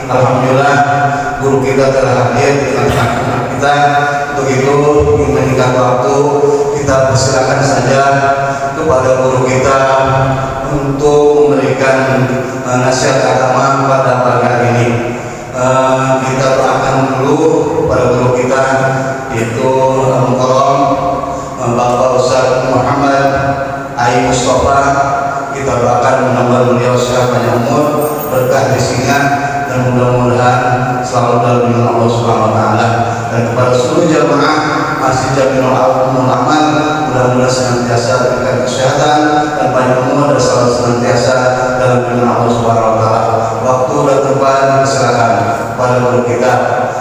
Alhamdulillah guru kita telah hadir di tengah-tengah kita. Untuk itu ingin menyingkat waktu, kita persilakan saja kepada guru kita untuk memberikan nasihat agama pada pagi hari ini. Kita doakan dulu pada guru kita, yaitu Mukarram Bapak Ustaz Muhammad Ai Mustafa. Kita doakan mudah-mudahan beliau sehat panjang umur, berkah rezekinya, dan mudah-mudahan selalu dalam lindungan Allah Subhanahu wa taala. Dan kepada seluruh jamaah Masjid Jamiul Amal, mudah-mudahan senantiasa diberikan kesehatan dan panjang umur, dan selalu senantiasa dalam lindungan Allah Subhanahu wa taala. Waktu dan tempat silakan pada guru kita.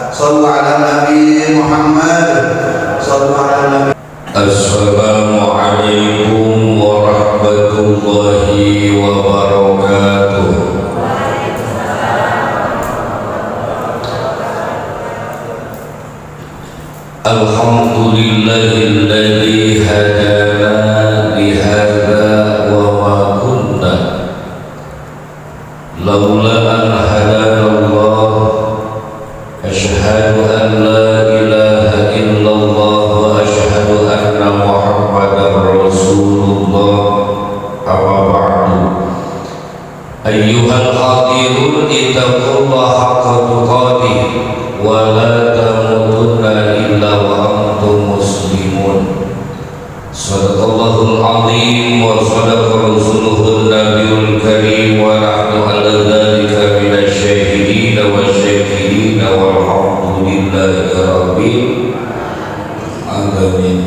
Shallallahu ala Nabi Muhammad. Shallallahu ala Nabi. Assalamualaikum warahmatullahi wabarakatuh. Alhamdulillahilladzi hadana lihadza wa ma kunna laula an hadanallah. Asyhadu an la ilaha illallah wa asyhadu anna Muhammadar Rasulullah. Amma ba'du. Ayyuhal hadirun ittaqullaha haqqa tuqatih wa la tamutunna illa wa antum muslimun. Sadaqallahul azim wa sadaqa rasuluhun nabiyul karim wa nahnu ala dzalika minasy syahidin wa syakirin walhamdulillahi rabbil alamin.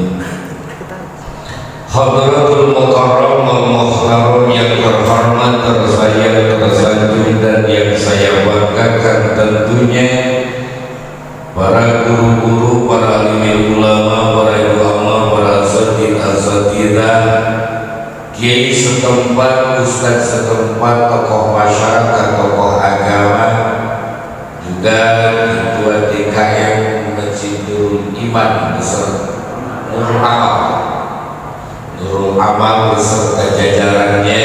Hadratul Mukarram wal Muhtaram yang terhormat, tersayang, tersanjung, dan yang saya banggakan tentunya para guru-guru, para alim ulama, para ulama, para asatidzah, kiai setempat, ustaz setempat, tokoh masyarakat, tokoh agama, juga ketua DKM Masjid Nurul Iman beserta Nurul Amal beserta jajarannya,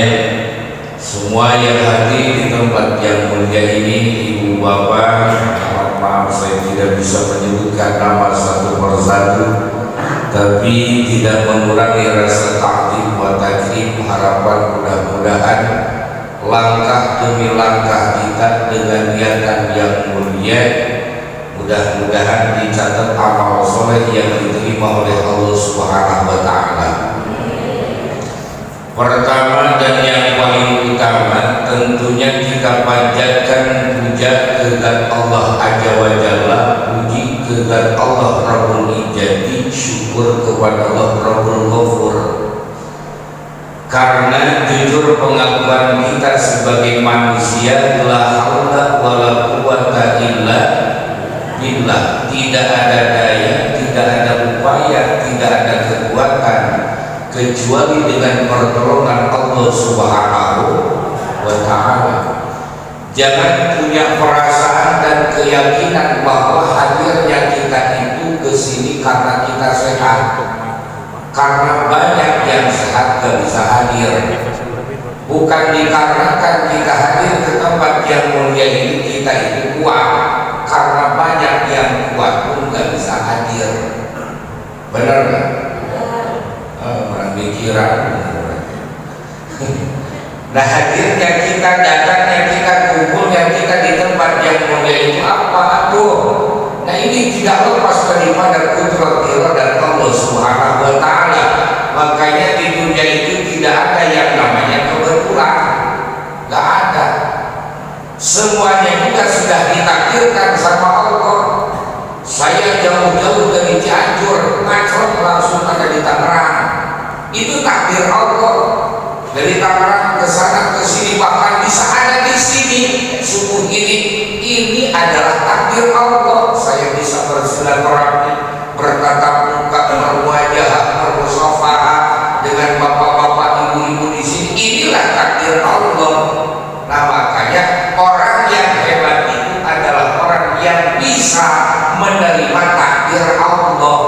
semua yang hadir di tempat yang mulia ini, ibu bapak. Maaf saya tidak bisa menyebutkan nama satu persatu, tapi tidak mengurangi rasa ta'zim wa takrim. Harapan mudah-mudahan langkah demi langkah kita dengan niatan yang mulia, mudah-mudahan dicatat amal soleh yang diterima oleh Allah Subhanahu wa taala. Pertama dan yang paling utama, tentunya kita panjatkan puja kepada Allah Azza wa Jalla, puji kepada Allah Rabbul Izzati, syukur kepada Allah Rabbul Ghafur. Karena jujur pengakuan kita sebagai manusia, la haula wala quwwata illa billah, tidak ada daya, tidak ada upaya, tidak ada kekuatan kecuali dengan pertolongan Allah Subhanahu wa taala. Jangan punya perasaan dan keyakinan bahwa hadirnya kita itu ke sini karena kita sehat. Karena banyak yang sehat gak bisa hadir. Bukan dikarenakan kita hadir ke tempat yang mulia ini kita itu kuat. Karena banyak yang kuat pun gak bisa hadir. Benar gak? Orang pikiran. Nah, hadirnya kita, datangnya kita, kumpulnya kita di tempat yang mulia itu apa? Aduh. Nah, ini tidak lepas daripada kudrat iradat Allah Subhanahu wa taala. Makanya di dunia itu tidak ada yang namanya kebetulan. Gak ada. Semuanya juga sudah ditakdirkan sama Allah. Saya jauh-jauh dari Cianjur, ngacrot langsung ada di Tangerang. Itu takdir Allah. Dari Tangerang ke sana ke sini, bahkan bisa ada di sini subuh ini adalah takdir Allah. Saya bisa bersilaturahmi, bertatap muka, berwajah, bermusafahah dengan bapak-bapak, ibu-ibu di sini. Inilah takdir Allah. Nah, makanya orang yang hebat itu adalah orang yang bisa menerima takdir Allah.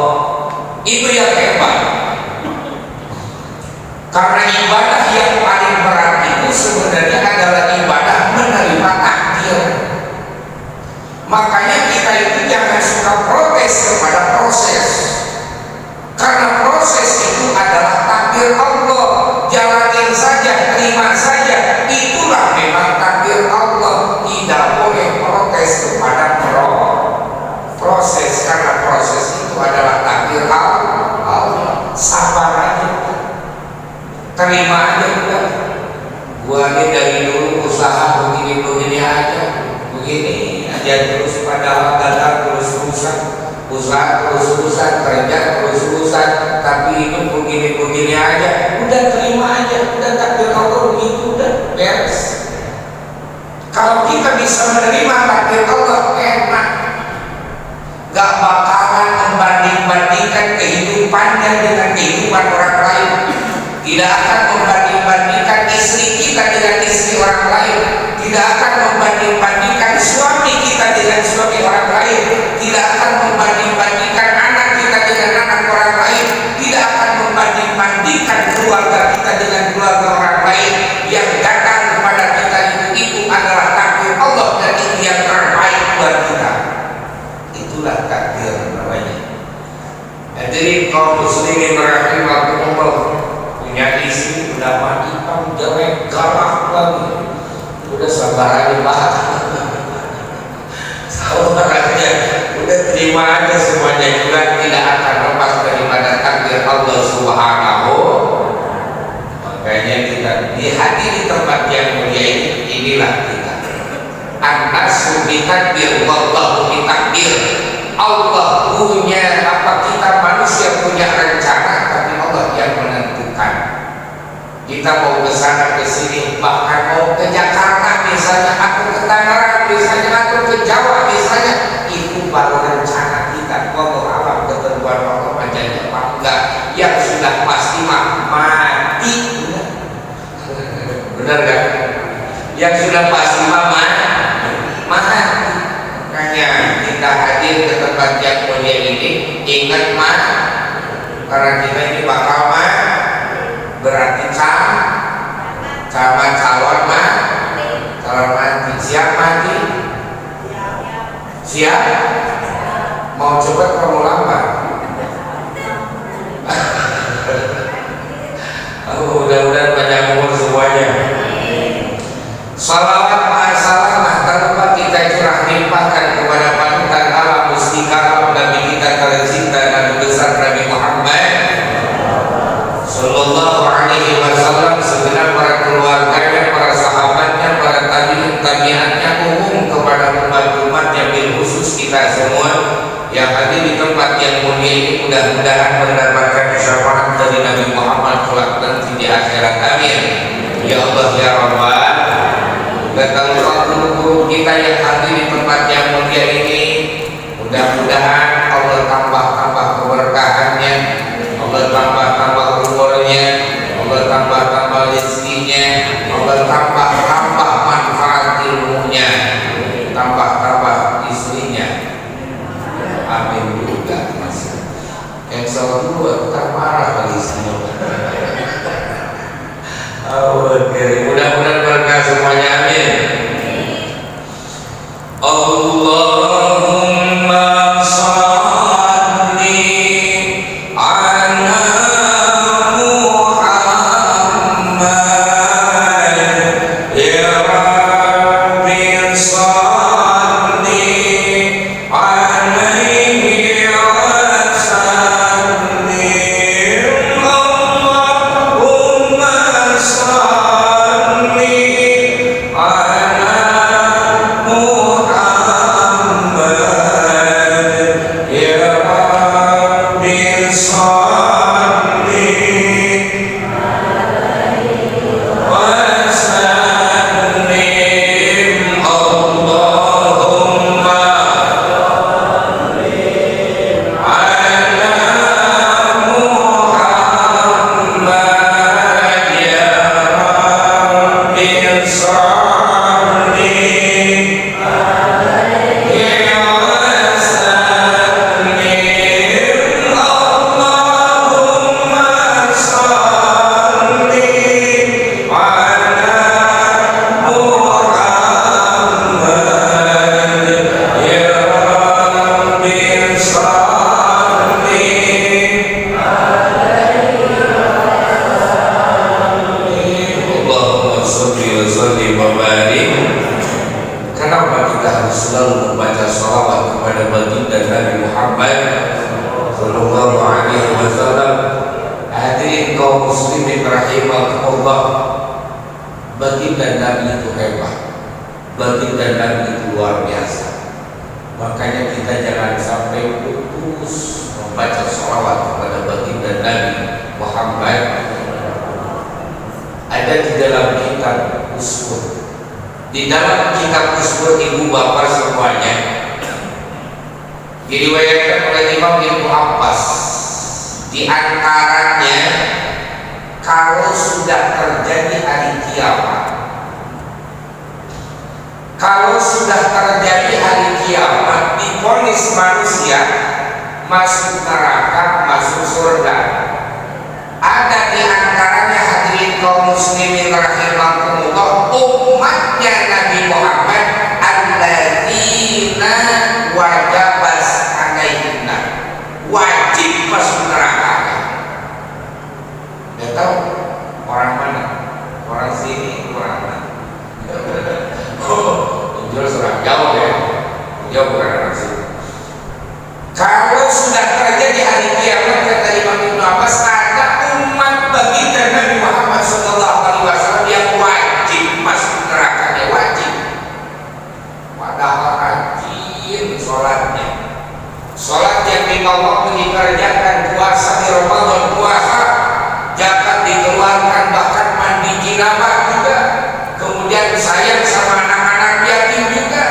Itu yang hebat. Karena ibadah yang paling berat itu sebenarnya adalah ibadah menerima takdir. Makanya kita itu jangan suka protes kepada proses, karena proses itu adalah takdir Allah. Jalanin saja, terima saja, itulah memang takdir Allah. Tidak boleh protes kepada proses, karena proses itu adalah takdir Allah. Sabar aja, terima aja udah. Gua ini dari dulu usaha begini aja, begini aja terus, padahal gagal terus-terusan, usaha terus-terusan, kerja terus-terusan, tapi itu begini aja. Udah terima aja, udah takdir Allah begitu, udah beres. Kalau kita bisa menerima takdir Allah, enak. Gak bakalan membanding-bandingkan kehidupannya dengan kehidupan orang lain. Tidak akan membanding-bandingkan istri kita dengan istri orang lain. Tidak akan membanding-bandingkan suami kita dengan suami orang lain. Tidak akan membanding-bandingkan anak kita dengan anak orang lain. Tidak akan membanding-bandingkan keluarga kita dengan keluarga orang lain. Yang datang kepada kita itu adalah takdir Allah, dan itu yang terbaik buat kita. Itulah takdir namanya. Jadi kaum muslimin rahimakumullah, punya istri udah mati, kamu jelek, galak lagi, udah sabar aja Pak. Sabar aja, udah terima aja semuanya, juga tidak akan lepas daripada takdir Allah Subhanahu. Makanya kita di tempat yang mulia ini, inilah kita. An-nasu bitakdir, wallahu bitakdir. Allah punya apa, kita manusia punya rencana, tapi Allah yang menentukan. Kita mau ke sana ke sini, bahkan mau ke Jakarta misalnya, aku ke Tangerang misalnya, aku ke Jawa misalnya, itu baru rencana kita. Wallahu alam ketentuan Allah macamnya apa enggak. Yang sudah pasti mati, benar kan? Yang sudah pasti mati. Makanya kita hadir ke tempat yang mulia ini, ingat karena kita ini bakal berarti sama calon mati. Siap mati? Siap? Mau cepat kamu lambat? Mudah-mudahan banyak umur semuanya. Salawat ma'asalamah tanpa kita curah limpahkan kepada panutan alam mustika Nabi kita tercinta, Nabi besar Nabi Muhammad Sallallahu alaihi wasallam, segenap para keluarganya, para sahabatnya, para tabi'atnya, umum kepada umat-umatnya, bil khusus kita semua yang hadir di tempat yang mulia ini, mudah-mudahan mendapatkan syafaat dari Nabi Muhammad kelak nanti di akhirat. Amin ya Allah ya Rabbal. Dan guru kita yang hadir di tempat yang mulia ini, mudah-mudahan Allah tambah keberkahannya, Allah tambah umurnya, Allah tambah rezekinya, Allah tambah manfaat ilmunya, tambah istrinya. Amin juga Mas. Cancel dulu, ntar marah kali istrinya. Mudah-mudahan berkah semuanya, amin. Allahumma shalli ala Muhammad ya Rabbi, shalli alaihi wa sallim. Allahumma shalli harus selalu membaca salawat kepada baginda Nabi Muhammad sallallahu alaihi wasallam. Hadirin kaum muslimin rahimakumullah, baginda Nabi itu hebat, baginda Nabi itu luar biasa. Makanya kita jangan sampai putus membaca salawat kepada baginda Nabi Muhammad. Ada di dalam kitab Uswud, di dalam kitab Uswud ibu bapak semuanya, diriwayatkan oleh Imam Ibnu Abbas. Di antaranya, kalau sudah terjadi hari kiamat, kalau sudah terjadi hari kiamat, divonis manusia masuk neraka, masuk surga, ada di antaranya hadirin kaum muslimin rahimakumullah, umatnya Nabi Muhammad, alladzina wajabas alaihina, wajib masuk neraka. Nggak tahu orang mana, orang sini, orang mana? Oh, jelas orang Jawa ya, Jawa bukan orang sini. Kalau sudah terjadi hari kiamat, kata Imam Ibnu Abbas, ada umat baginda Nabi Muhammad SAW yang wajib masuk neraka, wajib. Padahal rajin sholatnya, sholat yang lima waktu dikerjakan, puasa di Ramadan puasa, zakat dikeluarkan, bahkan mandi jinabah juga, kemudian sayang sama anak-anak yatim juga,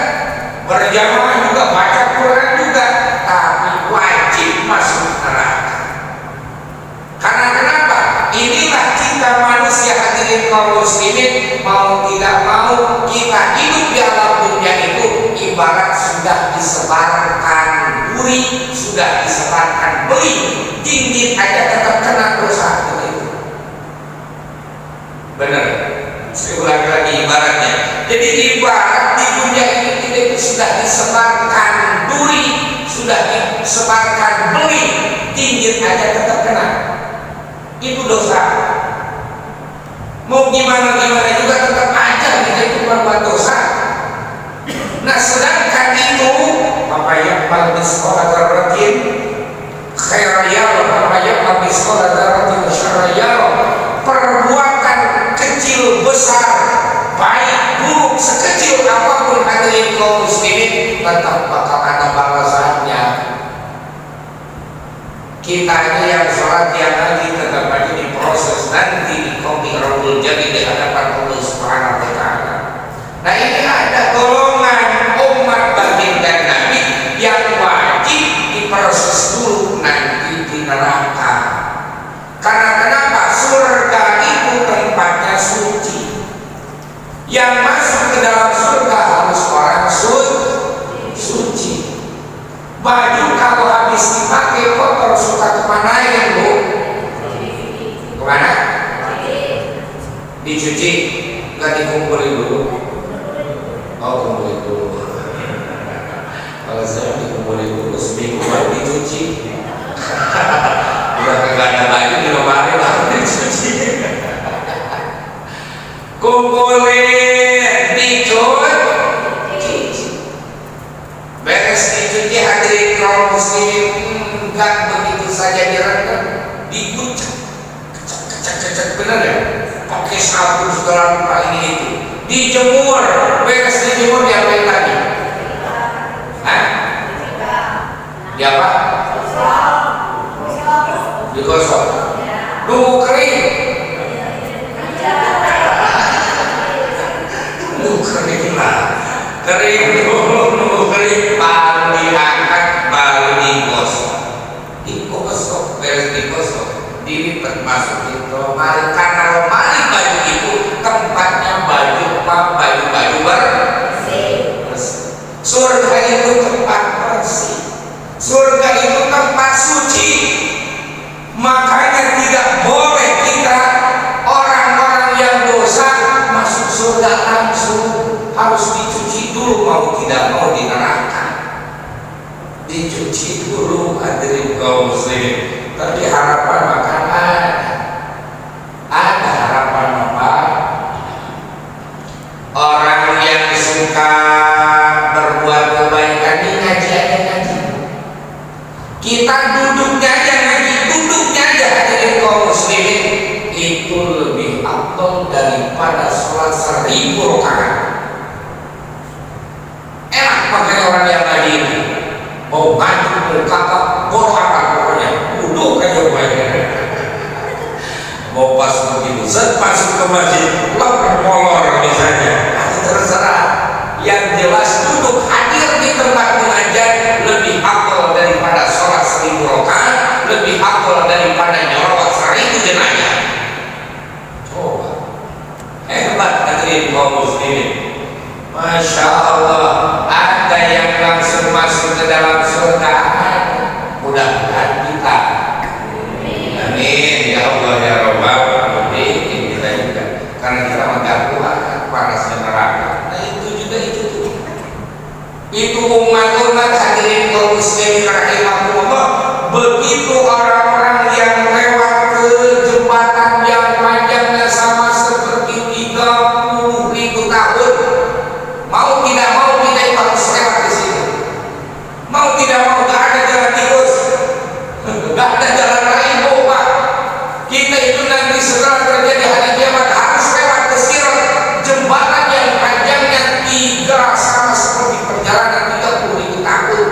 berjamaah juga, baca Quran juga, tapi wajib masuk neraka. Karena kenapa? Inilah kita manusia hadirin kaum muslimin, mau tidak mau kita hidup di alam dunia itu ibarat sudah disebarkan duri, sudah disebarkan beling, dingin aja tetap kena dosa itu. Benar? Saya ulang lagi ibaratnya. Jadi ibarat di dunia ini kita itu sudah disebarkan duri, sudah disebarkan beling, dingin aja tetap kena. Itu dosa. Mau gimana juga tetap aja kita itu berbuat dosa. Nah sedangkan itu apa yang paling sekolah terbatin khairayal, apa yang paling sekolah terbatin syarayal, perbuatan kecil besar baik buruk sekecil apapun hadirin kaum muslimin tetap bakal ada balasannya. Kita ini yang sholat tiap hari tetap aja diproses nanti di Qadiratul Jannah di hadapan Allah Subhanahu wa taala. Nah ini ada golongan umat baginda Nabi yang wajib diproses dulu nanti di neraka. Karena kenapa? Surga itu tempatnya suci. Yang masuk ke dalam surga harus orang suci. Baju kalau habis dipakai kotor suka kemana ya bu? Kemana? Dicuci, nggak dikumpulin dulu. Oh kumpulin dulu. Kalau saya dikumpulin dulu seminggu baru dicuci. Udah kagak ada baju di lemari baru dicuci. Kumpulin, dicuci. Beres dicuci hadirin kaum muslimin, enggak begitu saja direndam, dikucek, kecek benar ya? Pakai sabun segala rupa ini itu, dijemur, beres dijemur diapain lagi? Hah? Di apa? Digosok. Nunggu kering. Nunggu kering lah. Kering dulu, nunggu kering, baru diangkat, baru digosok. Digosok, beres digosok, dilipat masukin lemari. Karena lemari baju itu tempatnya baju bersih. Surga itu tempat bersih. Surga itu tempat suci. Makanya tidak boleh kita orang-orang yang dosa masuk surga langsung, harus dicuci dulu, mau tidak mau di neraka dicuci dulu hadirin kaum muslimin. Tapi harapan makan ada harapan apa? Orang yang suka makanya orang yang tadi ini mau maju mau kakak bodoh apa pokoknya duduk aja banyak. Mau pas begitu set masuk ke masjid lapar molor misalnya, terserah. Yang jelas duduk hadir di tempat pengajian lebih afdal daripada sholat 1000 rakaat, lebih afdal daripada nyorot 1000 jenazah. Coba hebat hadirin kaum muslimin. Masya Allah, ada yang langsung masuk ke dalam surga. Mudah-mudahan kita. Amin ya Allah ya Rabbal alamin. Kita juga karena kita mengganggu panasnya neraka. Nah itu juga itu umat hadirin kaum muslimin rahimahullah. Begitu orang-orang yang lewat ke jembatan yang panjangnya sama seperti 30.000 tahun, mau tidak mau kita harus lewat ke situ. Mau tidak mau gak ada jalan tikus, gak ada jalan lain Pak. Kita itu nanti setelah terjadi hari kiamat harus lewat ke sirat, jembatan yang panjangnya 3 sama seperti perjalanan 30.000 tahun.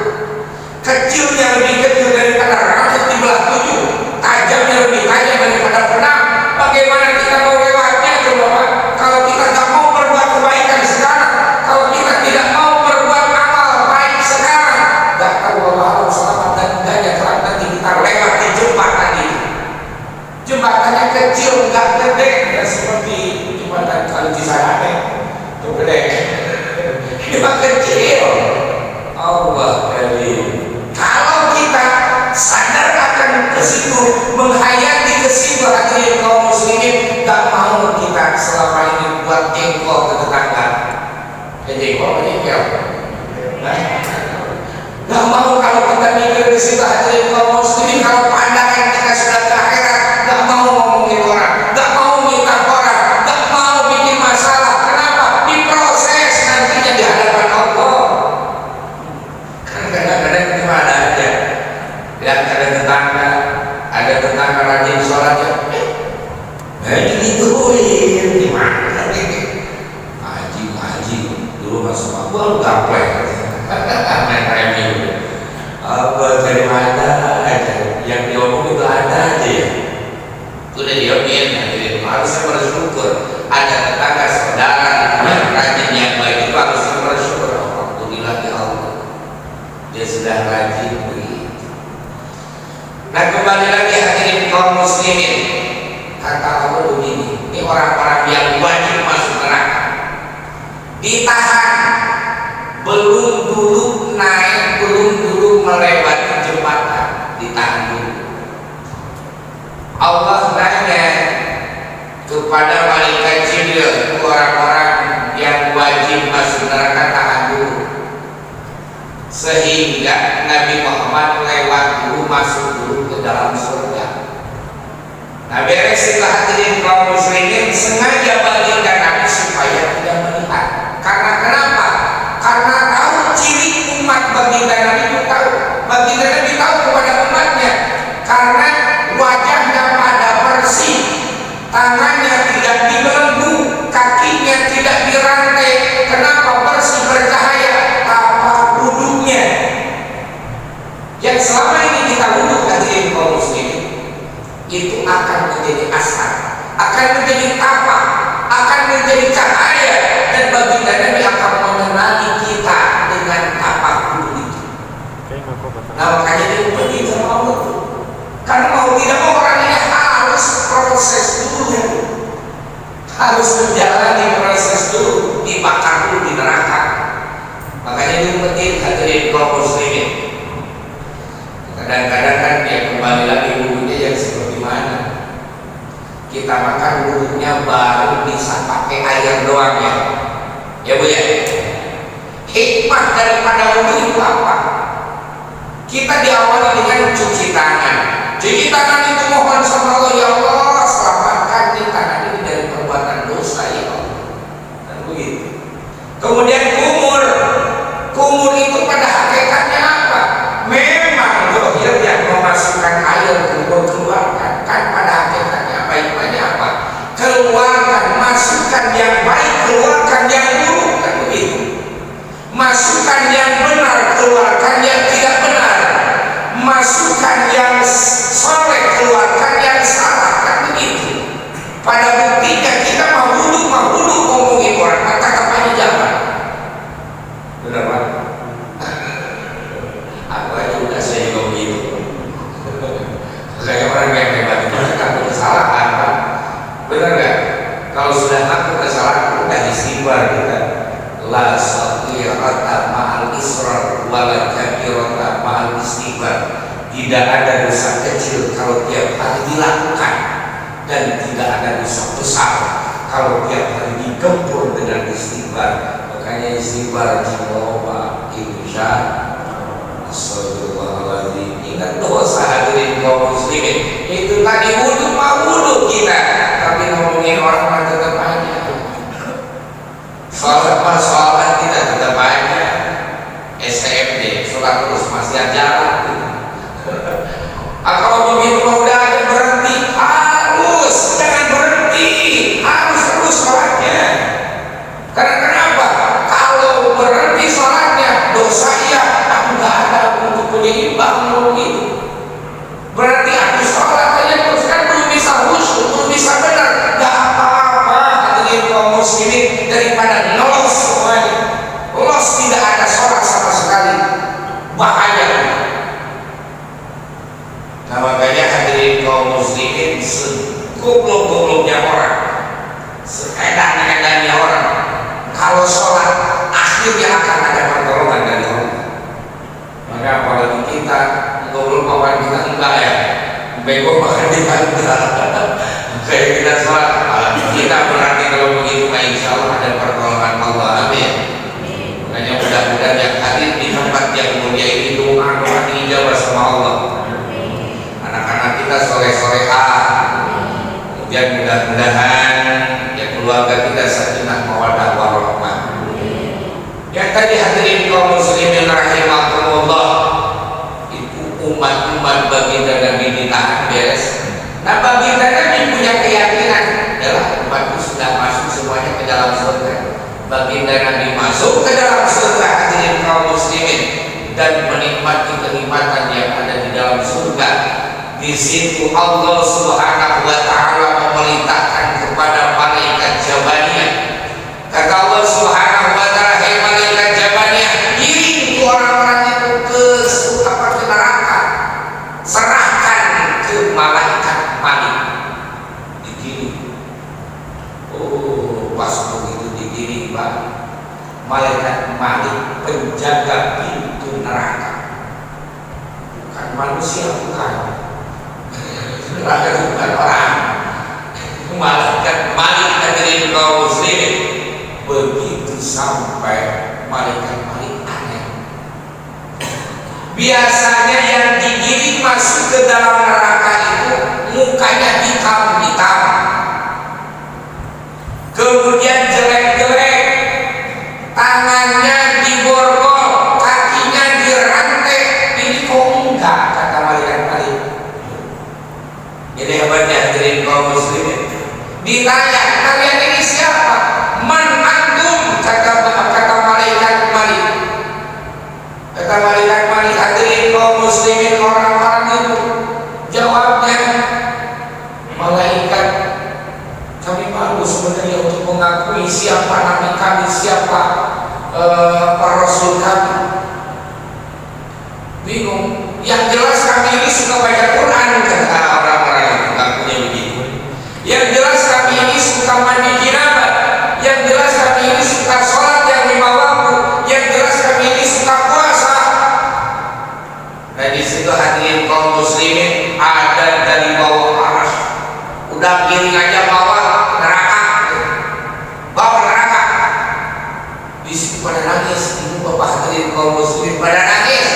Kecilnya lebih kecil daripada rambut di belah 7, tajamnya lebih tajam daripada pedang. Bagaimana kita mau lewatnya coba Pak? Kalau kita tak mau berbuat kebaikan sekarang, kalau kita tidak mau berbuat amal baik sekarang, gak tahu Allah selamat dan enggaknya kelak nanti kita lewat di jembatan ini. Jembatannya kecil, nggak gede, ya seperti jembatan Kali Cisadane, itu gede. Cuma kecil. Allah karim. Kalau kita sadar akan ke situ, menghayati ke situ hadirin kaum muslimin, gak mau kita selama ini buat jengkol ke tetangga. Jengkol meninggal. Gak mau kalau kita mikir ke situ hadirin kaum muslimin, kalau pandangan kita sudah ke akhirat, gak mau ngomongin orang, gak mau minta orang, gak mau bikin masalah. Kenapa? Diproses nantinya di hadapan Allah. Kan kadang-kadang cuma ada aja. Lihat ada tetangga rajin sholatnya. Digituin gimana ini? Ngaji dulu masuk aku lu gaplek. Main remi. Apa dari mana aja yang diomong itu ada aja ya. Udah diomin, harusnya bersyukur. Ada tetangga saudara yang rajin yang baik itu harusnya bersyukur. Alhamdulillah ya Allah, dia sudah rajin begitu. Nah kembali lagi hadirin kaum muslimin, kata Allah begini, ini orang-orang yang wajib masuk neraka ditahan, belum dulu naik, belum dulu melewati jembatan, ditahan dulu. Allah nanya kepada malaikat Jibril, orang-orang yang wajib masuk neraka tahan dulu, sehingga Nabi Muhammad lewat dulu, masuk dulu ke dalam surga. Nah beres itu hadirin kaum muslimin, sengaja bagikan Nabi supaya tidak melihat. Karena kenapa? Karena tahu ciri umat baginda Nabi itu tahu. Baginda Nabi tahu kepada umatnya. Karena wajahnya pada bersih, tangannya tidak dibelenggu, kakinya tidak dirantai. Kenapa? Bersih, bercahaya. Tapak wudhunya yang selama ini kita wudhu hadirin kaum muslimin, itu akan menjadi asar, akan menjadi tapak, akan menjadi cahaya, dan baginda Nabi akan mengenali kita dengan tapak wudhu itu. Nah makanya dia pergi sama Allah. Karena mau tidak mau orang ini harus proses dulu, harus menjalani proses dulu, dibakar dulu di neraka. Makanya dia pergi hadirin kaum muslimin. Kadang-kadang kan dia kembali lagi wudhunya yang seperti mana. Kita makan wudhunya baru bisa pakai air doang ya Bu ya. Hikmah daripada wudhu itu apa? Kita diawali dengan cuci tangan. Cuci tangan itu mohon sama Allah, ya Allah selamatkan di tangan ini dari perbuatan dosa ya Allah. Dan begitu. Kemudian kumur itu pada hakikatnya apa? Memang dohir yang memasukkan air kumur keluarkan. Kan pada hakikatnya baik-baiknya apa? Keluarkan, masukkan yang baik, keluarkan yang buruk, kan begitu. Masukkan yang wala kabirata ma'al istighfar. Tidak ada dosa kecil kalau tiap hari dilakukan, dan tidak ada dosa besar kalau tiap hari digempur dengan istighfar. Makanya istighfar jiwa insya astagfirullahaladzim. Ingat dosa hadirin kaum muslimin, itu tadi wudhu mau wudhu kita, tapi ngomongin orang mah tetap aja. Sholat kita tetap aja STMD, sholat terus masih jalan. Kalau begitu udah ada berhenti, harus jangan berhenti, harus terus sholatnya. Karena kenapa? Kalau berhenti sholatnya dosa ya, aku nggak ada untuk penyeimbang itu. Berarti aku sholat aja terus kan belum bisa khusyuk, belum bisa benar. Nggak apa-apa hadirin kaum muslimin, daripada los semuanya. Los tidak ada sholat sama sekali, bahaya. Nah makanya hadirin kaum muslimin, segoblok-gobloknya orang, seedan-edannya orang, kalau sholat akhirnya akan ada pertolongan dari Allah. Maka apalagi kita ngobrol kawan kita enggak ya, bego bahkan kita enggak. Kayak kita sholat, kita berarti kalau begitu insya Allah ada pertolongan Allah. Amin. Makanya mudah-mudahan yang hadir di tempat yang mulia ini doa dijawab sama Allah. Anak-anak kita soleh-solehah, kemudian mudah-mudahan ya keluarga kita sakinah mawaddah warahmah. Yang tadi hadirin kaum muslimin rahimakumullah, itu umat-umat baginda Nabi ditahan beres. Nah baginda Nabi punya keyakinan adalah umatku sudah masuk semuanya ke dalam surga. Baginda Nabi masuk ke dalam surga hadirin kaum muslimin, dan menikmati kenikmatan yang ada di dalam surga. Di situ Allah Subhanahu wa taala memerintahkan kepada malaikat Jabaniyah. Kata Allah Subhanahu wa taala, "Hai malaikat Jabaniyah, kirim orang-orang itu ke neraka. Serahkan ke malaikat Malik." Dikirim. Oh, pas begitu dikirim, Pak. Malaikat Malik penjaga pintu neraka. Bukan manusia, bukan. Neraka bukan orang. Malaikat Malik hadirin kaum muslimin. Begitu sampai malaikat Malik aneh. Biasanya yang digiring masuk ke dalam neraka itu mukanya hitam-hitam, kemudian jelek-jelek, tangannya diborgol, kakinya dirantai. Ini kok enggak, kata malaikat Malik. Jadi hebatnya hadirin kaum muslimin. Ditanya, kalian ini siapa? Man antum, kata malaikat Malik. Kata malaikat Malik, hadirin kaum muslimin, orang-orang itu jawabnya, malaikat kami malu sebenarnya untuk mengakui siapa nabi kami, siapa rasul kami. Bingung. Yang jelas kami ini suka baca Quran, kata orang-orang itu ngakunya begitu. Yang jelas kami ini suka mandi janabah. Yang jelas kami ini suka sholat yang 5 waktu. Yang jelas kami ini suka puasa. Nah di situ hadirin kaum muslimin, ada dari bawah aras, udah giring aja bawa neraka, bawa neraka. Di situ pada nangis, ibu bapak hadirin kaum muslimin pada nangis,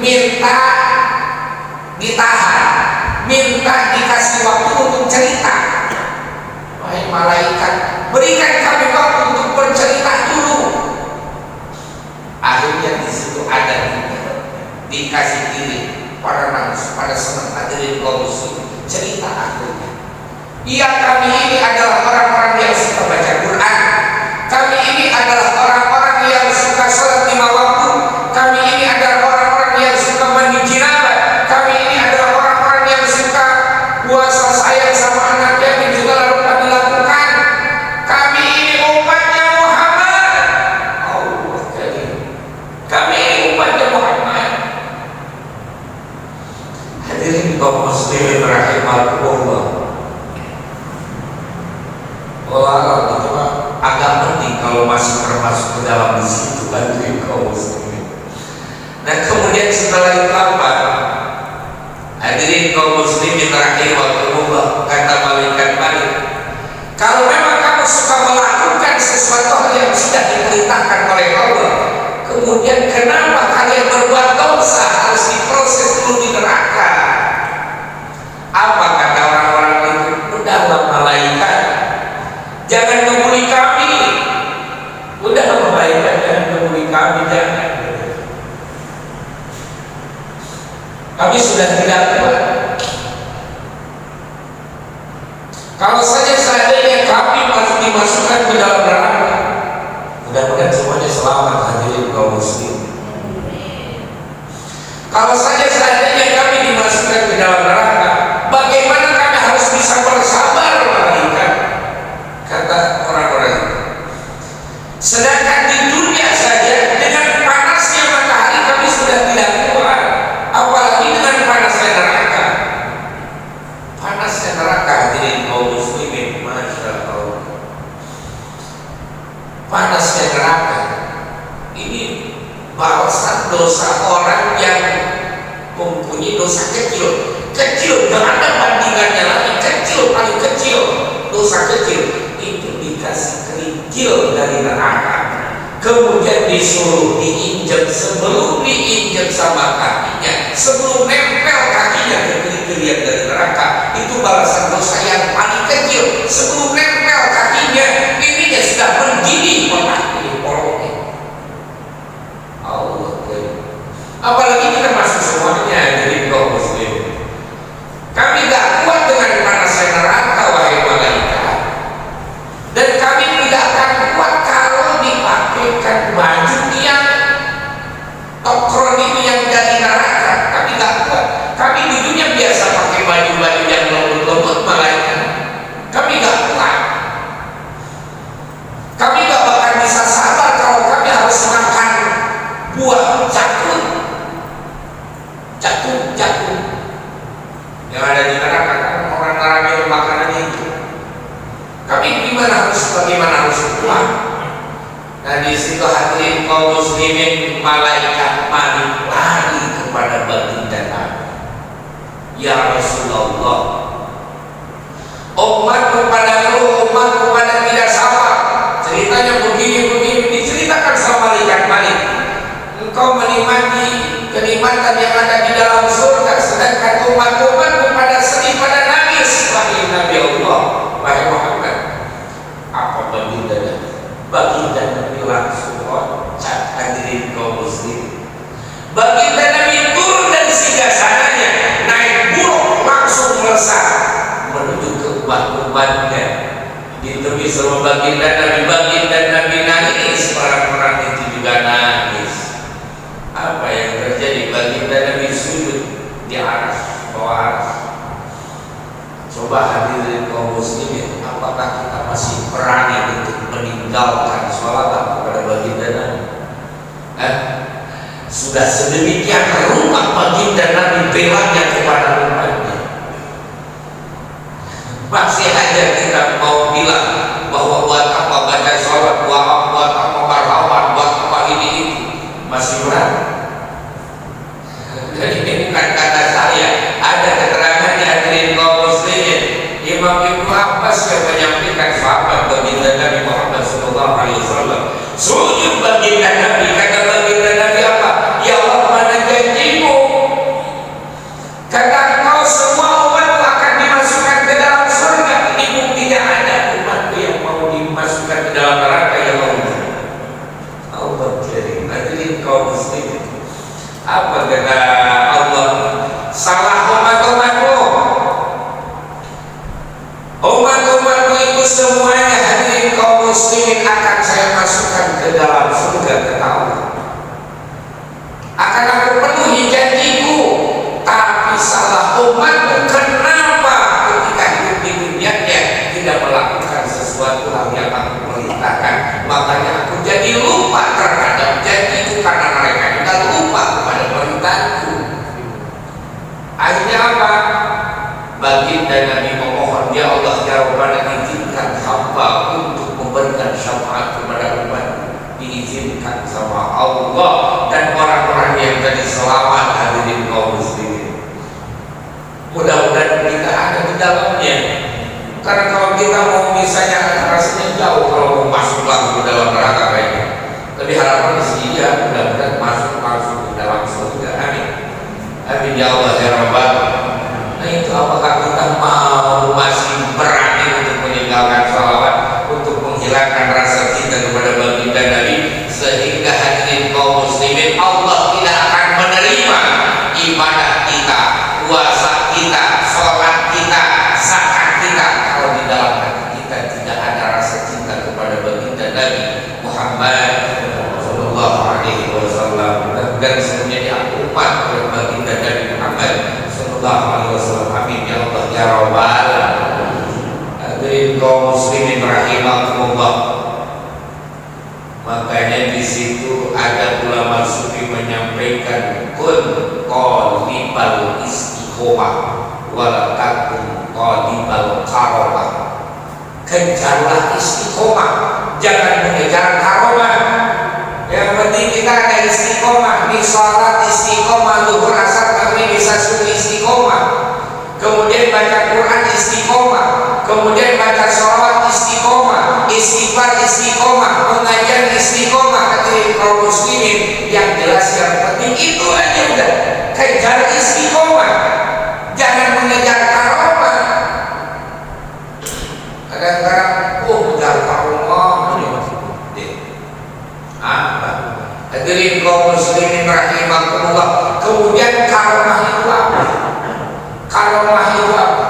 minta ditahan, minta dikasih waktu untuk cerita. Wahai malaikat, berikan kami waktu untuk bercerita dulu. Akhirnya di situ ada dikasih diri, pada nangis, pada senang hadirin kaum muslimin. Cerita akhirnya, iya kami ini adalah orang-orang yang suka baca Quran. Kami ini adalah orang-orang yang suka sholat 5 waktu. Kami ini adalah orang-orang yang suka mandi janabah. Kami ini adalah orang-orang yang suka puasa sayang sama anak yatim juga lalu kami lakukan. Kami ini umatnya Muhammad. Allah karim. Kami ini umatnya Muhammad. Hadirin kaum muslimin rahimakumullah. Walau itu agak penting kalau masih termasuk ke dalam di situ hadirin kaum muslimin. Nah kemudian setelah itu apa? Hadirin kaum muslimin rahimahumullah, kata malaikat Malik, kalau memang kamu suka melakukan sesuatu yang sudah diperintahkan oleh Allah, kemudian kenapa kalian berbuat dosa harus diproses dulu di neraka? Apa kata orang-orang itu? Udahlah malaikat, jangan membuli kami. Udahlah malaikat, jangan membuli kami, jangan. Kami sudah tidak kuat. Kalau saja seandainya kami masih dimasukkan ke dalam neraka, mudah-mudahan semuanya selamat hadirin kaum muslim. Kalau saja seandainya kami dimasukkan ke dalam neraka, bagaimana kami harus bisa bersabar malaikat? Kata orang-orang itu. Sedangkan di dunia saja dengan panasnya matahari kami sudah tidak kuat, apalagi dengan panasnya neraka. Panasnya neraka hadirin kaum muslimin, masya Allah. Panasnya neraka ini balasan dosa orang yang mempunyai dosa kecil. Kecil, gak ada bandingannya lagi. Kecil, paling kecil, dosa kecil itu dikasih kerikil dari neraka, kemudian disuruh diinjek. Sebelum diinjek sama kakinya, sebelum nempel kakinya ke kerikil yang dari neraka, itu balasan dosa yang paling kecil. Sebelum nempel kakinya, ininya sudah mendidih di porongnya. Allah, apalagi kita masuk semuanya dari kaum muslim. Kami gak kuat dengan panasnya neraka, wahai malaikat, dan kami tidak akan kuat kalau dipakaikan baju yang tokron itu yang dari neraka. Kami gak kuat. Kami di dunia biasa pakai baju-baju yang lembut-lembut malaikat. Kami gak kuat. Kami gak bakal bisa sabar kalau kami harus makan buah jakun yang ada di neraka. Kan orang neraka makanan itu. Kami bagaimana harus kuat? Nah di situ hadirin kaum muslimin, malaikat Malik lari kepada baginda Nabi. Ya Rasulullah, umat kepada lu, umat kepada tidak sabar. Ceritanya begini diceritakan sama malaikat Malik. Engkau menikmati kenikmatan yang ada di dalam surga, sedangkan umat-umat kepada sedih, pada nangis. Wahai Nabi Allah, wahai Muhammad, apa baginda Nabi? Baginda Nabi langsung kocak hadirin kaum muslim. Baginda Nabi turun dari singgasananya, naik buruk langsung melesat menuju ke umat-umatnya. Ditemui sama baginda Nabi nangis, orang-orang itu juga nangis. Apa yang terjadi? Baginda Nabi sujud di aras, bawah aras. Coba hadirin kaum muslimin, apakah kita masih berani untuk meninggalkan sholawat kepada baginda Nabi? Sudah sedemikian rupa baginda Nabi belanya kepada umatnya, masih aja kita mau bilang bahwa buat apa baca sholawat, buat apa berlawan, buat apa ini itu, masih berani. Dan ini bukan kata saya, ada keterangannya hadirin kaum muslimin. Imam Ibnu Abbas yang menyampaikan sahabat baginda Nabi Muhammad SAW sujud baginda Nabi. Kata baginda Nabi apa? Ya Allah, mana janjimu? Kata engkau semua umat akan dimasukkan ke dalam surga. Ini buktinya ada umat yang mau dimasukkan ke dalam neraka. Ya Allah, Allah jadi hadirin kaum muslimin. Apa kata Allah? Salah umat-umatmu. Umat-umatmu itu semuanya hadirin kaum muslimin akan saya masukkan ke dalam surga, kata Allah. Akan aku penuhi janjiku. Tapi salah umatmu, kenapa ketika hidup di dunia tidak melakukan sesuatu hal yang aku perintahkan? Makanya aku jadi lupa terhadap janjiku karena mereka tidak lupa kepada perintahku. Akhirnya apa? Baginda Nabi memohon, ya Allah, ya Rabbana, izinkan hamba untuk memberikan syafaat kepada umat. Diizinkan sama Allah, dan orang-orang yang tadi sholawat hadirin kaum muslimin. Mudah-mudahan kita ada di dalamnya. Karena kalau kita mau misalnya rasanya jauh kalau mau masuk langsung ke dalam neraka kayaknya. Tapi harapan di sini ya mudah-mudahan masuk langsung ke dalam surga. Amin. Amin ya Allah ya Rabbal. Nah itu apakah kita mau masih berani untuk meninggalkan sholawat, untuk menghilangkan rasa cinta kepada baginda Nabi, sehingga hadirin kaum muslimin Allah tidak akan menerima ibadah kita, puasa kita, sholat kita, zakat kita kalau di dalam hati kita tidak ada rasa cinta kepada baginda Nabi Muhammad Sallallahu Alaihi Wasallam. Dan semuanya umat oleh baginda Nabi Muhammad Sallallahu Alaihi Wasallam. Amin ya Allah ya Rabbal. Hadirin kaum muslimin rahimakumullah. Makanya di situ ada ulama sufi menyampaikan kun qalibal istiqomah wala takun qalibal karomah. Kejarlah istiqomah, jangan mengejar karomah. Yang penting kita ada istiqomah, di sholat istiqomah, zuhur asar maghrib bisa subuh istiqomah, kemudian baca Quran istiqomah, kemudian baca sholawat istiqomah, istighfar istiqomah, pengajian istiqomah. Hadirin kaum muslimin, yang jelas yang penting itu aja udah, kejar istiqomah, jangan mengejar karomah. Kadang-kadang kejar karomah hadirin kaum muslimin rahimakumullah. Kemudian karomah itu apa? Karomah itu apa?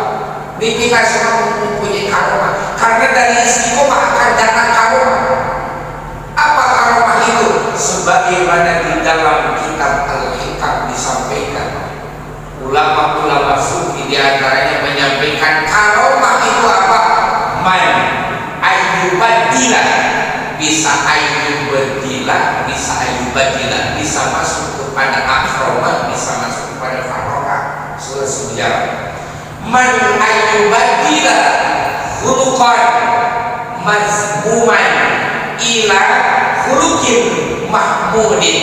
Ini kita semua mempunyai karomah, karena dari istiqomah akan datang karomah. Apa karomah itu? Sebagaimana di dalam kitab Al-Hikam disampaikan, ulama-ulama sufi diantaranya menyampaikan karomah itu apa? Man ayyubadilah, bisa ayyubadilah, bisa ayyubadilah, bisa masuk kepada akromah, bisa masuk kepada farokah. Surah sejarah. Man ayyubadilah khuluqan mazmuman ila khuluqin mahmudin.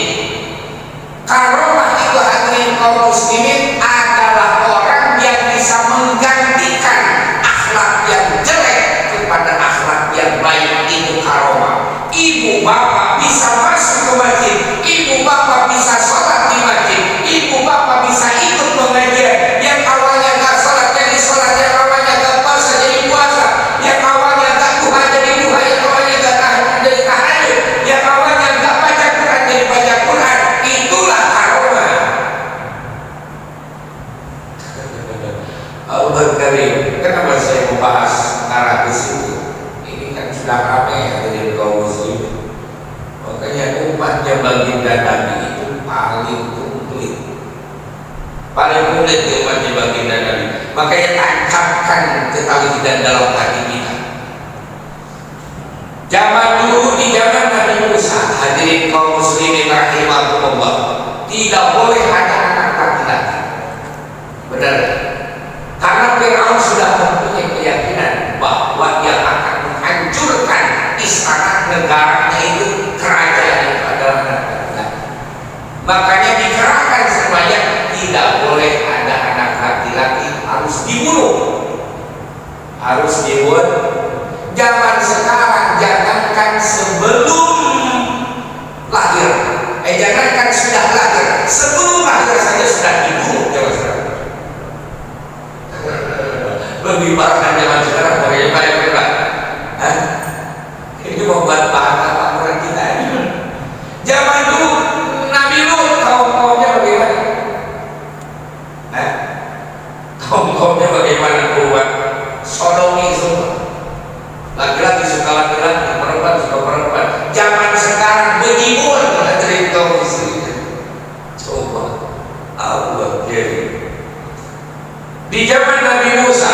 Karomah itu hadirin kaum muslimin adalah orang yang bisa menggantikan akhlak yang jelek kepada akhlak yang baik. Itu karomah. Ibu bapak bisa masuk ke masjid, ibu bapak bisa sholat di masjid, ibu bapak bisa ikut pengajian. Yang awalnya gak sholat jadi sholat, yang awalnya gak puasa jadi puasa, yang awalnya gak duha jadi duha, yang awalnya gak tahajud jadi tahajud, yang awalnya gak baca Quran jadi baca Quran. Itulah karomah. Allah Karim. Kenapa saya membahas arah ke situ? Ini kan sudah ramai hadirin kaum muslimin. Makanya umatnya baginda Nabi itu paling komplit, paling komplit di umatnya baginda Nabi. Makanya tancapkan ketauhidan dalam hati kita. Zaman dulu, di zaman Nabi Musa, hadirin kaum muslimin rahimakumullah, tidak boleh ada anak laki-laki. Benar? Karena Fir'aun sudah mempunyai keyakinan bahwa dia akan menghancurkan istana negaranya itu, kerajaan itu adalah anak laki-laki. Makanya dikerahkan semuanya, tidak boleh ada anak laki-laki, harus dibunuh, harus dibunuh. Zaman sekarang jangankan sebelum lahir, jangankan sudah lahir, sebelum lahir saja sudah dibunuh. Lebih parah zaman sekarang bagaimana Pak? Ini membuat bahan apa kita ini? Zaman dulu Nabi Lut kaum-kaumnya bagaimana? Kaum-kaumnya bagaimana buat sodomi semua? Laki-laki suka laki-laki, perempuan suka perempuan. Zaman sekarang bejibun dari kaum muslimin. Coba Allah kirim. Di zaman Nabi Musa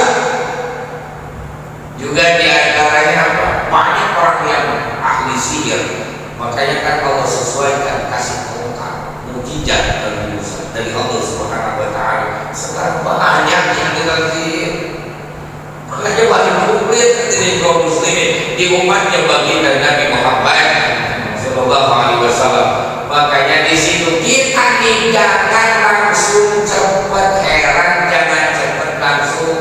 juga diantaranya apa? Banyak orang yang ahli sihir. Makanya kan Allah sesuaikan kasih tongkat mukjizat Nabi Musa dari Allah Subhanahu Wa Taala. Sekarang banyak yang dikasih. Makanya paling komplit dari kaum muslimin di umatnya baginda Nabi Muhammad Sallallahu Alaihi Wasallam. Makanya di situ kita jangan langsung cepet heran, jangan cepet langsung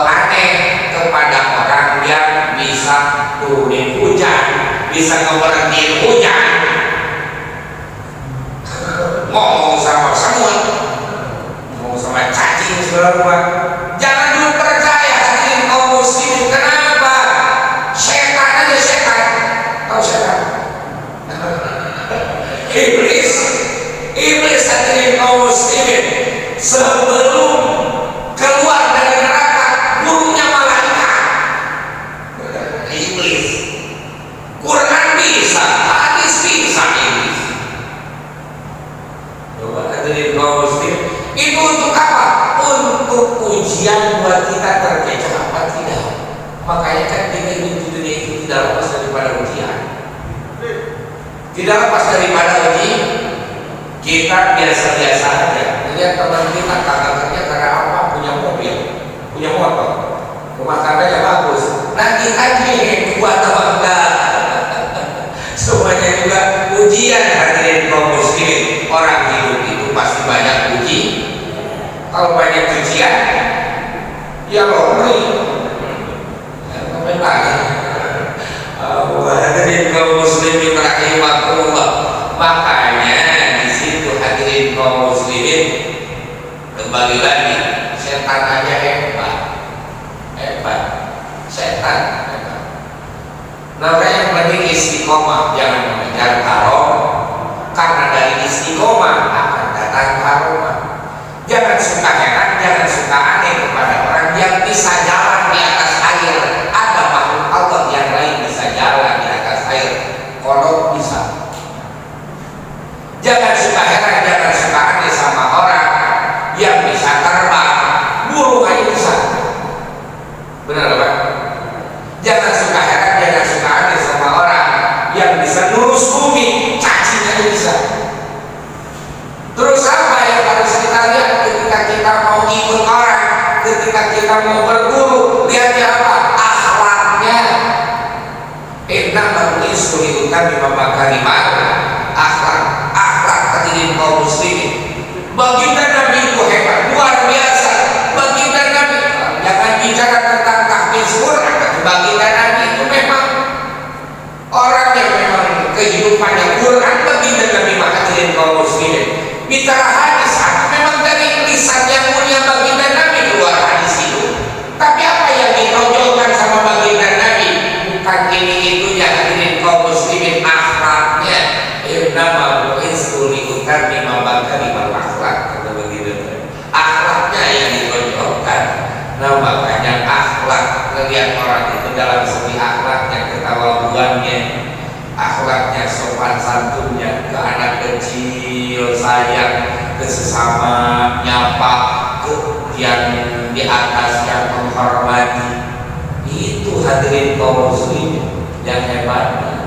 aneh kepada orang yang bisa turunin hujan, bisa ngeberhentiin hujan, ngomong sama semut, ngomong sama cacing segala rupa. Jangan dulu percaya hadirin kaum muslimin. Kenapa? Setan aja setan. Tahu setan? Iblis hadirin kaum muslimin, sebelum keluar dari neraka gurunya malaikat. Iblis. Quran bisa, hadis bisa iblis. Coba hadirin kaum muslimin, itu untuk apa? Untuk ujian buat kita terkecoh apa tidak. Makanya kan kita hidup di dunia itu tidak lepas daripada ujian, tidak lepas daripada ujian. Kita biasa-biasa aja. Lihat teman kita kakaknya karena apa? Punya mobil, punya motor, rumah tangganya bagus. Nah kita nih kuat apa enggak? Semuanya juga ujian hadirin kaum muslimin. Orang hidup itu pasti banyak uji. Kalau banyak ujian, ya lori. Ngapain lagi? Hadirin kaum muslimin rahimakumullah. Makanya hadirin kaum muslimin, kembali lagi, setan aja hebat, setan hebat. Namanya yang penting istiqomah, jangan mengejar haram, karena dari istiqomah akan datang karomah. Jangan suka heran, jangan suka aneh kepada orang yang bisa jalan di atas air. Ada makhluk Allah yang lain bisa jalan di atas air, kodok bisa. Jangan suka heran, jangan suka aneh sama orang yang bisa terbang, burung aja bisa. Benar Pak? Jangan suka heran, jangan suka aneh sama orang yang bisa lurus bumi, cacing aja bisa. Terus apa yang harus kita lihat ketika kita mau ikut orang, ketika kita mau berguru? Lihatnya apa? Akhlaknya. Innama bu'itsu liutammima makarimah akhlak. Hadirin kaum muslimin, baginda Nabi itu hebat, luar biasa. Baginda Nabi, jangan bicara tentang tahfiz Quran, tapi baginda Nabi itu memang orang yang memang kehidupannya Quran. Baginda Nabi hadirin kaum muslimin, bicara hadis, memang dari lisan yang mulia baginda Nabi keluar hadis itu. Tapi apa yang ditonjolkan sama baginda Nabi? Bukan ini itunya hadirin kaum muslimin, akhlaknya. Nama bu'itsu liutammima makarimah akhlak, kata begitu. Akhlaknya yang ditonjolkan. Nah makanya akhlak, melihat orang itu dalam segi akhlaknya, ketawaduannya, akhlaknya, sopan santunnya, ke anak kecil sayang, ke sesama nyapa, ke yang di atas yang menghormati. Itu hadirin kaum muslimin yang hebat.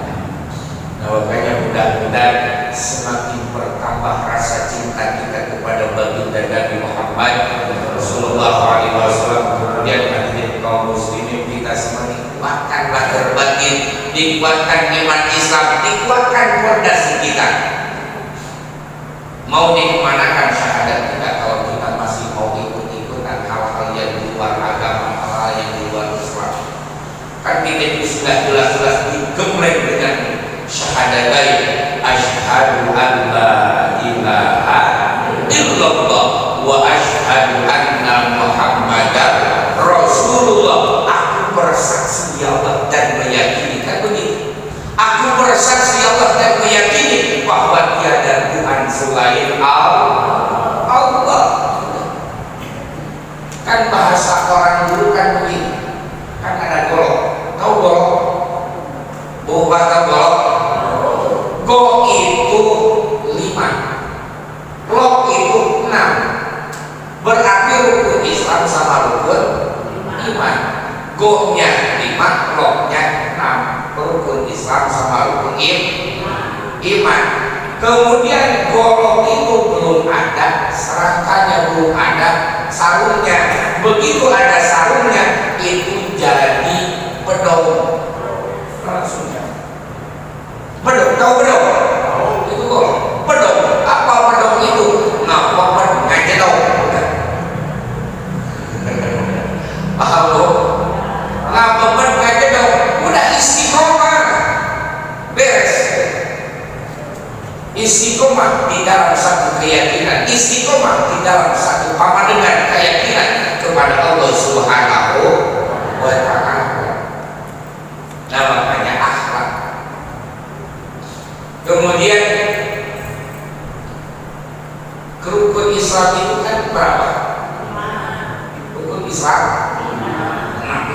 Nah, makanya mudah-mudahan semakin bertambah rasa cinta kita kepada baginda Nabi Muhammad Sallallahu Alaihi Wasallam. Kemudian hadirin kaum muslimin, kita semakin kuatkan lahir batin, dikuatkan iman Islam, dikuatkan fondasi kita. Mau dikemanakan syahadat kita kalau kita masih mau ikut-ikutan hal-hal yang di luar agama, hal-hal yang di luar Islam? Kan kita itu sudah jelas-jelas digembleng dengan syahadatain asyhadu an la ilaha illallah wa asyhadu anna muhammadar rasulullah. Aku bersaksi ya Allah dan meyakini, kan begitu. Aku bersaksi ya Allah dan meyakini bahwa tiada Tuhan selain Allah. Kan bahasa orang dulu kan begitu. Kan ada golok. Tahu golok? Bukan tahu golok? Go itu 5, lok itu 6. Berarti rukun Islam sama rukun iman. Go-nya 5, loknya 6. Rukun Islam sama rukun iman. Kemudian golok itu belum ada, serangkanya belum ada, sarungnya. Begitu ada sarungnya, itu jadi pedang. Langsung pedang, tahu pedang? Itu kok pedang. Apa pedang itu? keyakinan, istiqomah di dalam satu pandangan keyakinan kepada Allah Subhanahu wa Ta'ala. Nah, makanya akhlak. Kemudian rukun Islam itu kan berapa? Rukun Islam 6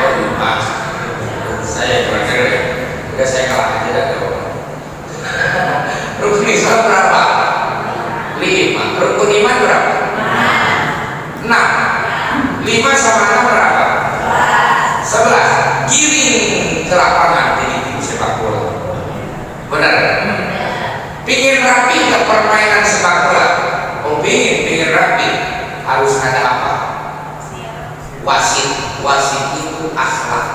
Oh, 5. Saya kira-kira udah saya kalah aja dah. Rukun Islam berapa? 5. Rukun iman berapa? 6. 5 sama 6 berapa? 11. Giring ke lapangan jadi tim sepak bola. Benar? Pingin rapi ke permainan sepak bola. Oh, pingin rapi, harus ada apa? Wasit. Wasit itu akhlak.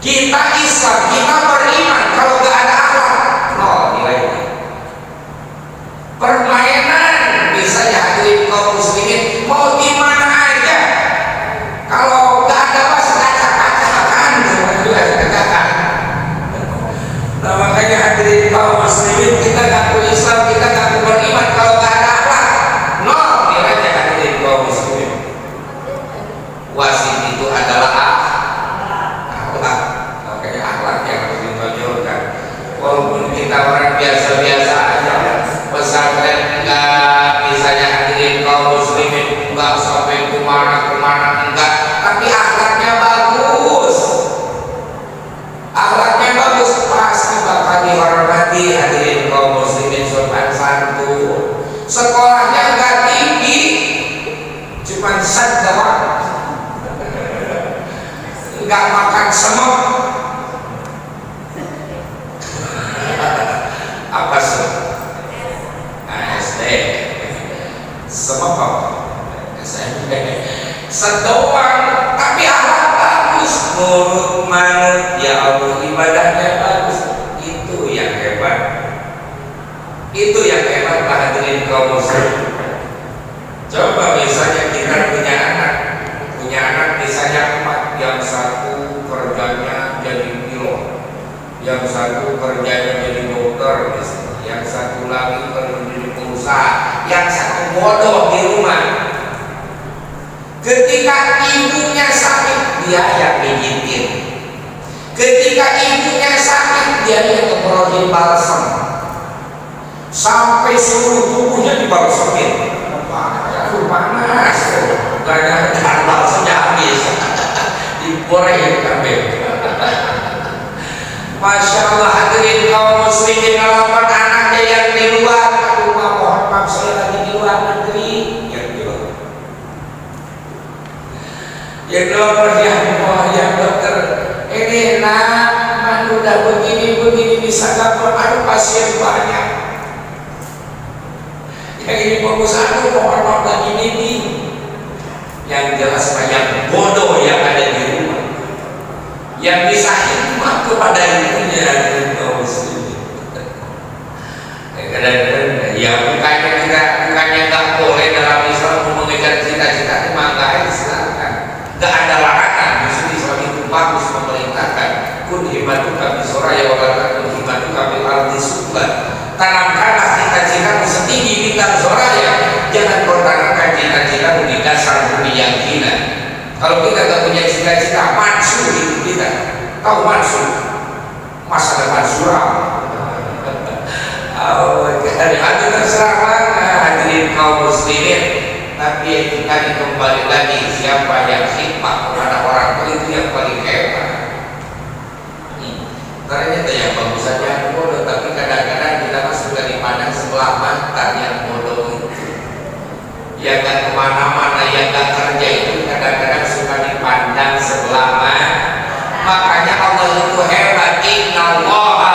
Kita Islam, kita beriman, kalau gak ada akhlak, nol nilainya. Permainan bisa hadirin kaum muslimin mau di mana aja, kalau gak ada wasit acak-acakan. Nah, makanya hadirin kaum muslimin, kita ngaku Islam, kita ngaku beriman, kalau gak ada akhlak, nol nilainya hadirin kaum muslimin. Wasit itu adalah akhlak. Makanya akhlak yang harus ditonjolkan. Walaupun kita orang biasa-biasa aja, pesantren enggak, misalnya hadirin kaum muslimin enggak sampai kemana-kemana, enggak, tapi akhlaknya bagus. Akhlaknya bagus, pasti bakal dihormati hadirin kaum muslimin sopan santun. Sekolahnya enggak tinggi, cuman sedang, enggak makan semut. Apa semut? SD. Semut apa? SMP. Sedoang, tapi akhlak bagus, nurut manut, ya Allah, ibadahnya bagus. Itu yang hebat. Itu yang hebat, hadirin kaum muslimin. Coba misalnya kita punya anak misalnya 4, yang satu kerjanya jadi pilot, yang satu kerjanya jadi dokter, yang satu lagi kerja jadi pengusaha, yang satu bodoh di rumah. Ketika ibunya sakit, dia yang pijitin. Ketika ibunya sakit, dia yang ngeproduksi balsam sampai seluruh tubuhnya dibalsemin. Aduh, panas, banyak balsamnya habis, digoreng kabeh. Masya Allah, hadirin kaum muslimin, kalau anaknya yang di luar, aduh, mohon maaf, saya lagi di luar negeri, yang dokter, yang dokter, ini nak, udah begini bisa dapet, aduh, pasien banyak. Yang ini bagus, aduh, mohon maaf lagi ini. Yang jelas banyak bodoh yang ada di rumah, yang bisa hikmah kepada ibunya, kaum muslimin. Kadang-kadang ya bukannya nggak boleh dalam Islam mengejar cita-cita, maka silakan, nggak ada larangan. Justru Islam itu bagus memerintahkan, kun himatuka bisoraya wa kun himatuka bil ardi sublan. Tanamkanlah cita-citamu setinggi bintang soraya, jangan kau tanamkan cita-citamu di dasar bumi yang hina. Kalau kita tak punya cita-cita, mansur hidup kita. Tahu mansur? Masa depan suram. Hati terserah hadirin kaum muslimin. Tapi kita kembali lagi, siapa yang hikmah kepada orang tua itu yang paling hebat. Ternyata yang bagus saja bodoh, tapi kadang-kadang kita masuk dari pandang sebelah mata yang bodoh itu, yang gak kemana-mana, yang gak kerja itu kadang-kadang suka dipandang sebelah mata. Makanya Allah itu hebat. Inna Allaha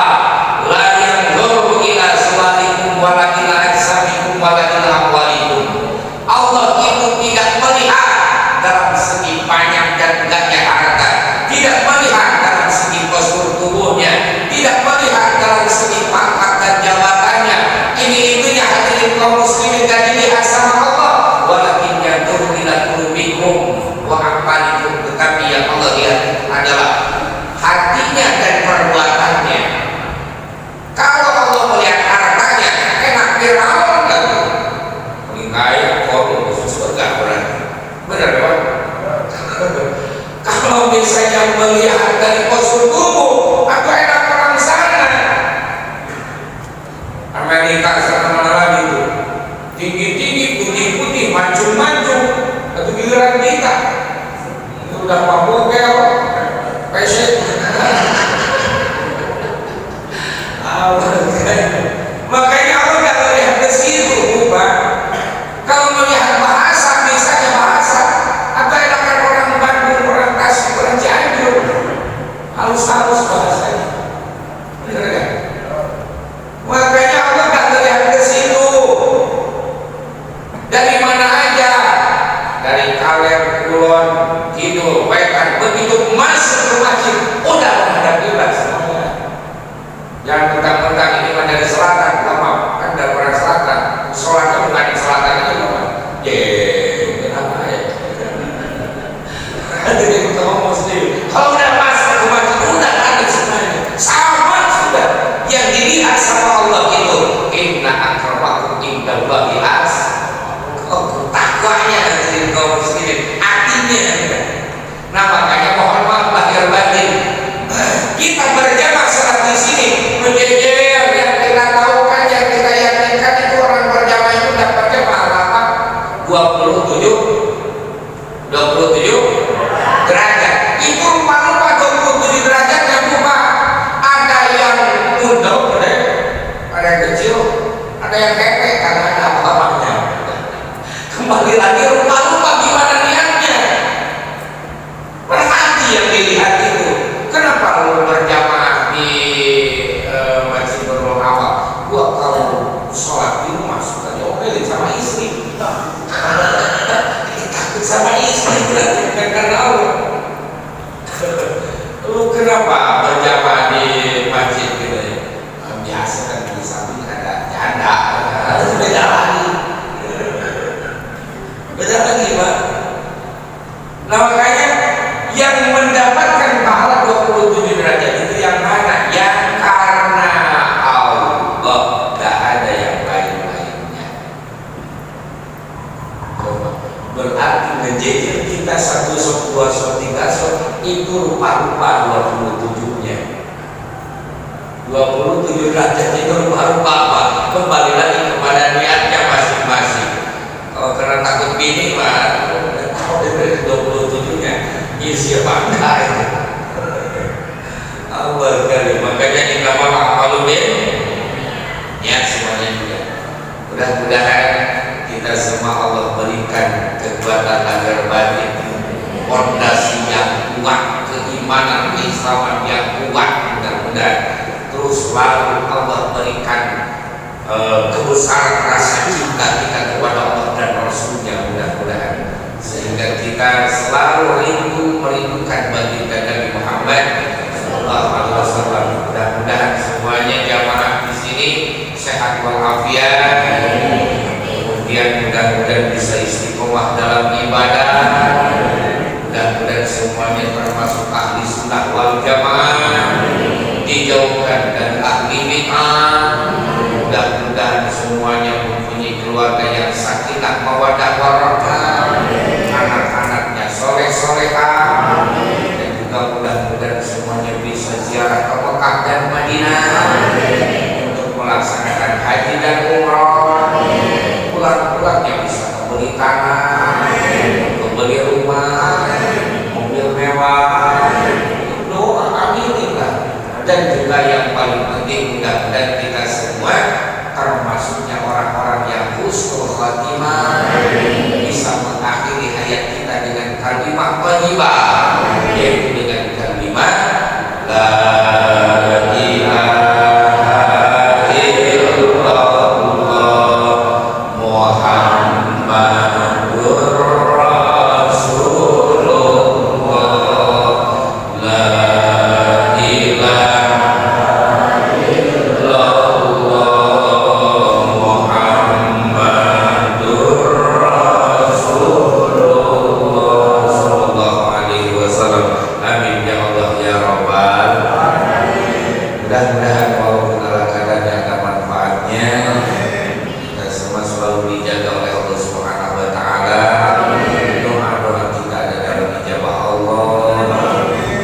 la yanzuru ila suwarikum wala ila ajsamikum wala ila amwalikum. Allah itu tidak melihat dalam segi panjang dan enggaknya harta, tidak melihat dalam segi postur tubuhnya, tidak melihat dalam segi pangkat dan jabatannya. Ini itunya hadirin kaum muslimin, dan dilihat sama Allah. Walakin yanzuru ila qulubikum wa aqwalikum. Tetapi yang Allah lihat adalah hatinya dan perbuatannya. mana lagi tuh, tinggi-tinggi, putih-putih, mancung-mancung, tapi giliran kita itu udah pabogel, pesek. Makanya Allah nggak melihat ke situ, Pak. Kalau melihat bahasa, misalnya bahasa, apa enakan orang Bandung, orang Tasik, orang Cianjur, halus-halus bahasanya, benar kan? Makanya Allah nggak melihat ke situ. Dari mana aja, dari Kaler, Kulon, Kidul, Wetan, begitu masuk ke masjid, udah menghadap kiblat semuanya. Jangan mentang-mentang ini mah dari selatan, lama kan dari orang selatan, sholatnya bukan di selatan itu, Bapak. Kenapa ya? Jadi kita ngomong sendiri. Kalau udah masuk ke masjid, udah ada semuanya, sama sudah. Yang dilihat sama Allah itu, inna akramakum indallahi atqakum. Takwanya dari kaum muslimin, artinya. Nah makanya mohon maaf lahir batin, kita berjamaah salat di sini menjejer yang kita tahu kan, yang kita yakinkan itu orang berjamaah itu dapatnya pahala 27 derajat. Itu rupa-rupa 27 derajat yang lupa. Ada yang mundur, ada yang kecil, ada yang kepek karena ada apa-apanya. Kembali lagi rupa-rupa gimana niatnya. Berhati yang dilihat itu. Kenapa lu berjamaah di Masjid Nurul Awal? Gua kalau sholat di rumah suka diomelin sama istri. Takut sama istri berarti bukan karena Allah. Lu kenapa berjamaah di masjid gitu ya? Biasa kan di samping ada janda. Beda lagi. Beda lagi, Pak. Nah makanya yang mendapatkan pahala 27 derajat itu yang mana? Yang karena Allah, gak ada yang lain-lainnya. Berarti ngejejer kita 1 shot, 2 shot, 3 shot itu rupa-rupa 27-nya. 27 derajat itu rupa-rupa apa? Kembali lagi kepada niatnya masing-masing. Kalau karena takut bini, Pak, kalau dari 27-nya isi bangkai. Allah kali, makanya kita malah malumin niat semuanya juga. Mudah-mudahan kita semua Allah berikan kekuatan agar batin, fondasi yang kuat, keimanan Islam yang kuat. Mudah-mudahan terus selalu Allah berikan kebesaran rasa cinta kita kepada Allah dan Rasulnya, mudah-mudahan sehingga kita selalu merindukan baginda Nabi Muhammad Sallallahu Alaihi Wasallam. Mudah-mudahan semuanya jamaah di sini sehat walafiat, kemudian mudah-mudahan bisa istiqomah dalam ibadah, mudah-mudahan semuanya termasuk ahli sunnah wal jamaah, dijauhkan dari ahli bid'ah. Mudah-mudahan semuanya mempunyai keluarga yang sakinah mawaddah warahmah, anak-anaknya soleh-solehah, dan juga mudah-mudahan semuanya bisa ziarah ke Mekah dan Madinah untuk melaksanakan haji dan umrah. Pulang-pulangnya bisa membeli tanah, membeli rumah, mobil mewah. Doa aminillah. Dan juga yang paling penting, mudah-mudahan kita semua termasuknya orang-orang yang husnul khatimah, bisa mengakhiri hayat kita dengan kalimat thayyibah, yaitu dengan kalimat la ilaha illallah Muhammadur Rasulullah, la ilaha illallah Muhammadur Rasulullah sallallahu alaihi wasallam. Amin ya Allah ya Rabbal alamin. Mudah-mudahan walaupun ala kadarnya ada manfaatnya, kita semua selalu dijaga oleh Allah Subhanahu wa taala. Doa-doa kita ada dalam ijabah Allah.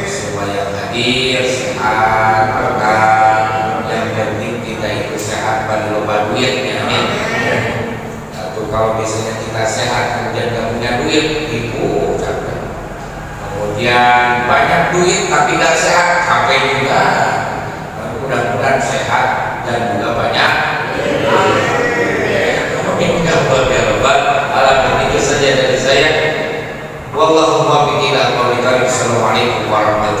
Semua yang hadir sehat, berkah. Yang penting kita itu sehat pada duitnya. kalau misalnya kita sehat kemudian nggak punya duit, itu capek. Kemudian banyak duit tapi nggak sehat, capek juga. Mudah-mudahan sehat dan juga banyak. Alam itu saja dari saya. Wallahu muwaffiq ila aqwamit thoriq. Assalamualaikum warahmatullahi wabarakatuh.